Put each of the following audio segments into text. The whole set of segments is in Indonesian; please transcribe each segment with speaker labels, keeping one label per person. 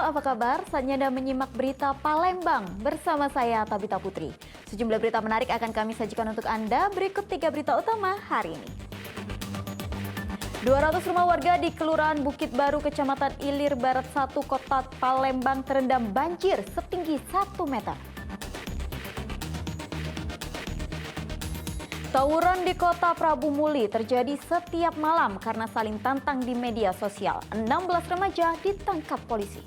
Speaker 1: apa kabar? Saatnya Anda menyimak berita Palembang bersama saya Tabita Putri. Sejumlah berita menarik akan kami sajikan untuk Anda. Berikut 3 berita utama hari ini. 200 rumah warga di Kelurahan Bukit Baru, Kecamatan Ilir Barat 1, Kota Palembang terendam banjir setinggi 1 meter. Tawuran di Kota Prabu Muli terjadi setiap malam karena saling tantang di media sosial. 16 remaja ditangkap polisi.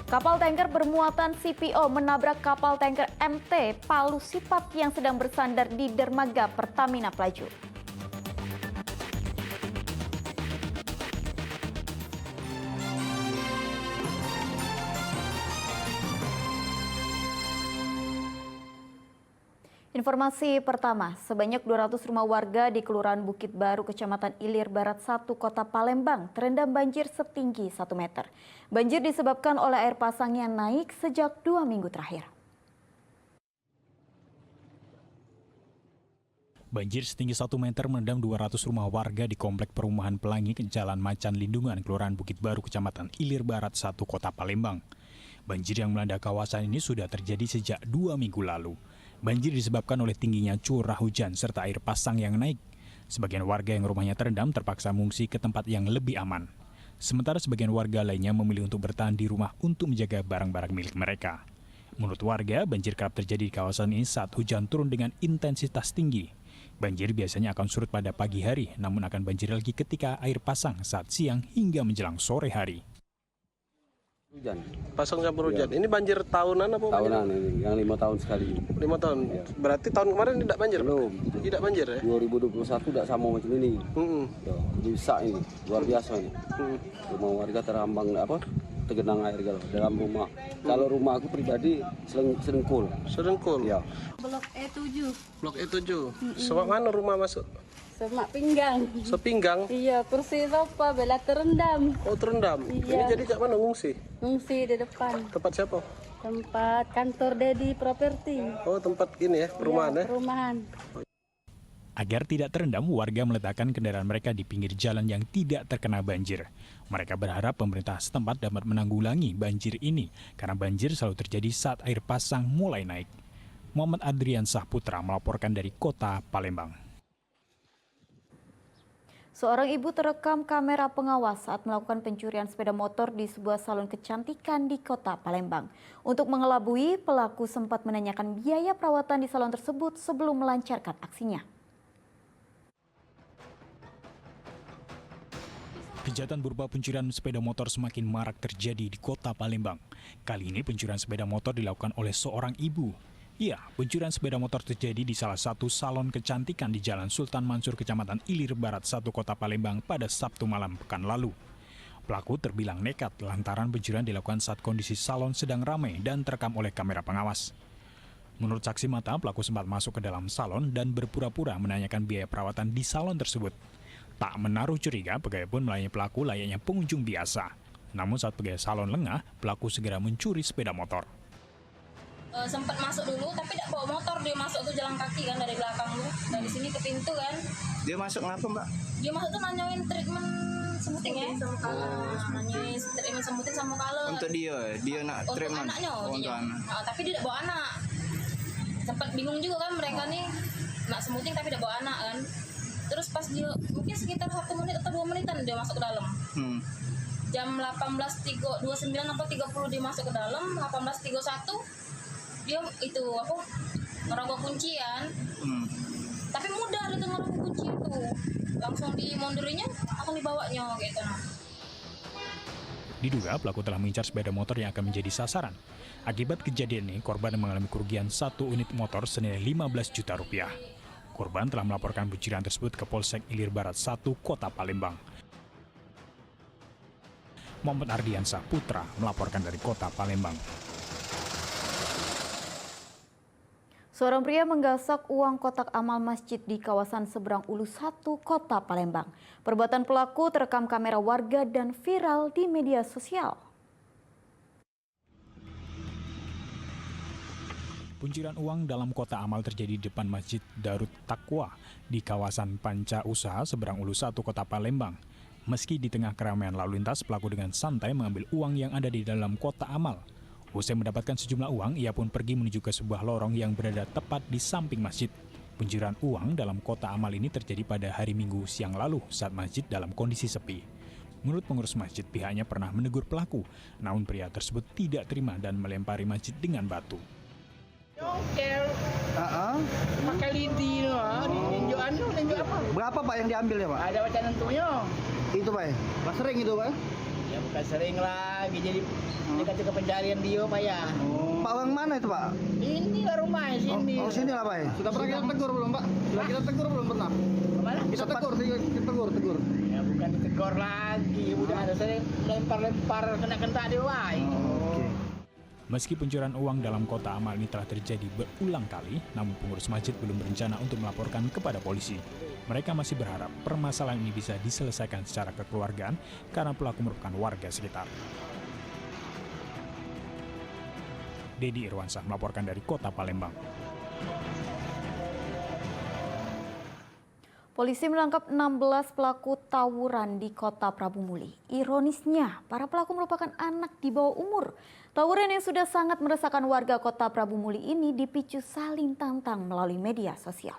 Speaker 1: Kapal tanker bermuatan CPO menabrak kapal tanker MT Palu Sipat yang sedang bersandar di dermaga Pertamina Pelaju. Informasi pertama, sebanyak 200 rumah warga di Kelurahan Bukit Baru, Kecamatan Ilir Barat 1, Kota Palembang terendam banjir setinggi 1 meter. Banjir disebabkan oleh air pasang yang naik sejak 2 minggu terakhir.
Speaker 2: Banjir setinggi 1 meter merendam 200 rumah warga di Komplek Perumahan Pelangi, Jalan Macan Lindungan, Kelurahan Bukit Baru, Kecamatan Ilir Barat 1, Kota Palembang. Banjir yang melanda kawasan ini sudah terjadi sejak 2 minggu lalu. Banjir disebabkan oleh tingginya curah hujan serta air pasang yang naik. Sebagian warga yang rumahnya terendam terpaksa mengungsi ke tempat yang lebih aman. Sementara sebagian warga lainnya memilih untuk bertahan di rumah untuk menjaga barang-barang milik mereka. Menurut warga, banjir kerap terjadi di kawasan ini saat hujan turun dengan intensitas tinggi. Banjir biasanya akan surut pada pagi hari, namun akan banjir lagi ketika air pasang saat siang hingga menjelang sore hari.
Speaker 3: Hujan.
Speaker 4: Pasang campur hujan. Ini banjir tahunan apa?
Speaker 3: Tahunan ini, yang 5 tahun sekali.
Speaker 4: 5 tahun.
Speaker 3: Ya.
Speaker 4: Berarti tahun kemarin tidak banjir?
Speaker 3: Belum.
Speaker 4: Tidak banjir ya?
Speaker 3: 2021 tidak sama macam ini. Ya, bisa ini, luar biasa ini. Rumah warga terambang tergenang air dalam rumah. Kalau rumah aku pribadi serengkul.
Speaker 4: Serengkul?
Speaker 3: Ya.
Speaker 5: Blok E7.
Speaker 4: Blok E7. Semak mana rumah masuk?
Speaker 5: Semak pinggang.
Speaker 4: Sepinggang?
Speaker 5: Iya, kursi sofa bela terendam.
Speaker 4: Oh, terendam?
Speaker 5: Iya.
Speaker 4: Ini jadi cak mana ngungsi?
Speaker 5: Ngungsi di depan.
Speaker 4: Tempat siapa?
Speaker 5: Tempat kantor Dedi Properti.
Speaker 4: Oh, tempat ini ya, perumahan
Speaker 5: Iya,
Speaker 4: ya?
Speaker 5: perumahan.
Speaker 2: Agar tidak terendam, warga meletakkan kendaraan mereka di pinggir jalan yang tidak terkena banjir. Mereka berharap pemerintah setempat dapat menanggulangi banjir ini, karena banjir selalu terjadi saat air pasang mulai naik. Muhammad Adriansah Putra melaporkan dari Kota Palembang.
Speaker 1: Seorang ibu terekam kamera pengawas saat melakukan pencurian sepeda motor di sebuah salon kecantikan di Kota Palembang. Untuk mengelabui, pelaku sempat menanyakan biaya perawatan di salon tersebut sebelum melancarkan aksinya.
Speaker 2: Kejahatan berupa pencurian sepeda motor semakin marak terjadi di Kota Palembang. Kali ini pencurian sepeda motor dilakukan oleh seorang ibu. Ya, pencurian sepeda motor terjadi di salah satu salon kecantikan di Jalan Sultan Mansur, Kecamatan Ilir Barat 1, Kota Palembang pada Sabtu malam pekan lalu. Pelaku terbilang nekat lantaran pencurian dilakukan saat kondisi salon sedang ramai dan terekam oleh kamera pengawas. Menurut saksi mata, pelaku sempat masuk ke dalam salon dan berpura-pura menanyakan biaya perawatan di salon tersebut. Tak menaruh curiga, pegawai pun melayani pelaku layaknya pengunjung biasa. Namun saat pegawai salon lengah, pelaku segera mencuri sepeda motor.
Speaker 6: Sempat masuk dulu, tapi tidak bawa motor, dia masuk tuh jalan kaki kan dari belakang lu, dari sini ke pintu kan.
Speaker 7: Dia masuk ngapa mbak?
Speaker 6: Dia masuk tuh nanyain treatment semuting ya, nanyain treatment semuting sama color.
Speaker 7: Untuk dia nak
Speaker 6: untuk
Speaker 7: treatment?
Speaker 6: Anaknya,
Speaker 7: Untuk anak.
Speaker 6: Tapi dia tidak bawa anak. Sempat bingung juga kan mereka nih, nak semuting tapi tidak bawa anak kan. Terus pas dia mungkin sekitar 1 menit atau 2 menitan dia masuk ke dalam. Jam 18.29 atau 30 dia masuk ke dalam, 18.31 dia itu ngerogoh kuncian. Tapi mudah dia ngerogoh kunci itu, langsung dimundurinya, langsung dibawanya gitu.
Speaker 2: Diduga pelaku telah mengincar sepeda motor yang akan menjadi sasaran. Akibat kejadian ini, korban mengalami kerugian 1 unit motor senilai 15 juta rupiah. Korban telah melaporkan pencurian tersebut ke Polsek Ilir Barat 1, Kota Palembang. Muhammad Ardiansah Putra melaporkan dari Kota Palembang.
Speaker 1: Seorang pria menggasak uang kotak amal masjid di kawasan Seberang Ulu 1, Kota Palembang. Perbuatan pelaku terekam kamera warga dan viral di media sosial.
Speaker 2: Pencurian uang dalam kotak amal terjadi di depan Masjid Darut Taqwa di kawasan Panca Usaha Seberang Ulu 1, Kota Palembang. Meski di tengah keramaian lalu lintas, pelaku dengan santai mengambil uang yang ada di dalam kotak amal. Usai mendapatkan sejumlah uang, ia pun pergi menuju ke sebuah lorong yang berada tepat di samping masjid. Pencurian uang dalam kotak amal ini terjadi pada hari Minggu siang lalu saat masjid dalam kondisi sepi. Menurut pengurus masjid, pihaknya pernah menegur pelaku, namun pria tersebut tidak terima dan melempari masjid dengan batu.
Speaker 8: Jongkel, pakai lidi loh, ninjuk apa?
Speaker 9: Berapa Pak yang diambil ya Pak?
Speaker 8: Ada baca nentunya.
Speaker 9: Itu Pak, Pak sering itu Pak?
Speaker 8: Ya bukan sering lagi, jadi dekat ke pencarian dia Pak ya.
Speaker 9: Pak orang mana itu Pak?
Speaker 8: Inilah rumahnya sini.
Speaker 9: Oh sini lah Pak. Sudah pernah kita tegur belum Pak? Sudah kita tegur belum pernah?
Speaker 8: Kemana?
Speaker 9: Kita tegur.
Speaker 8: Ya bukan ditegur lagi, udah ada sering lempar-lempar kena dia Pak.
Speaker 2: Meski pencurian uang dalam kotak amal ini telah terjadi berulang kali, namun pengurus masjid belum berencana untuk melaporkan kepada polisi. Mereka masih berharap permasalahan ini bisa diselesaikan secara kekeluargaan karena pelaku merupakan warga sekitar. Dedi Irwansyah melaporkan dari Kota Palembang.
Speaker 1: Polisi menangkap 16 pelaku tawuran di Kota Prabu Muli. Ironisnya, para pelaku merupakan anak di bawah umur. Tawuran yang sudah sangat meresahkan warga Kota Prabu Muli ini dipicu saling tantang melalui media sosial.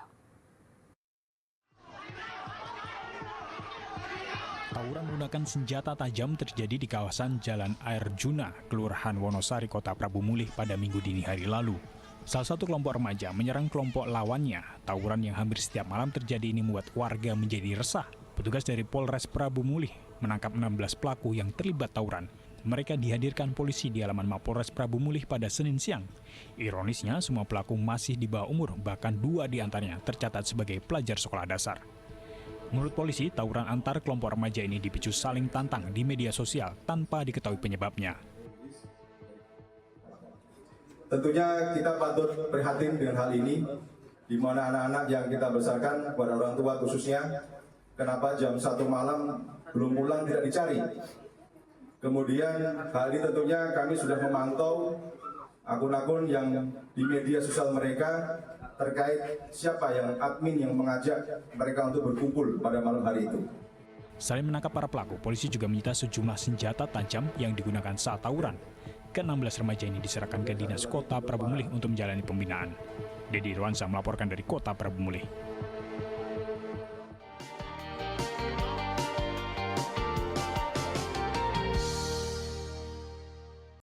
Speaker 2: Tawuran menggunakan senjata tajam terjadi di kawasan Jalan Air Juna, Kelurahan Wonosari, Kota Prabu Muli pada Minggu dini hari lalu. Salah satu kelompok remaja menyerang kelompok lawannya. Tawuran yang hampir setiap malam terjadi ini membuat warga menjadi resah. Petugas dari Polres Prabu Muli menangkap 16 pelaku yang terlibat tawuran. Mereka dihadirkan polisi di halaman Mapolres Prabu Muli pada Senin siang. Ironisnya, semua pelaku masih di bawah umur, bahkan 2 di antaranya tercatat sebagai pelajar sekolah dasar. Menurut polisi, tawuran antar kelompok remaja ini dipicu saling tantang di media sosial tanpa diketahui penyebabnya.
Speaker 10: Tentunya kita patut prihatin dengan hal ini, di mana anak-anak yang kita besarkan kepada orang tua khususnya, kenapa jam 1 malam belum pulang tidak dicari. Kemudian hal ini tentunya kami sudah memantau akun-akun yang di media sosial mereka terkait siapa yang admin yang mengajak mereka untuk berkumpul pada malam hari itu.
Speaker 2: Selain menangkap para pelaku, polisi juga menyita sejumlah senjata tajam yang digunakan saat tawuran. Ke-16 remaja ini diserahkan ke Dinas Kota Prabu Muli untuk menjalani pembinaan. Dedi Irwansyah melaporkan dari Kota Prabu Muli.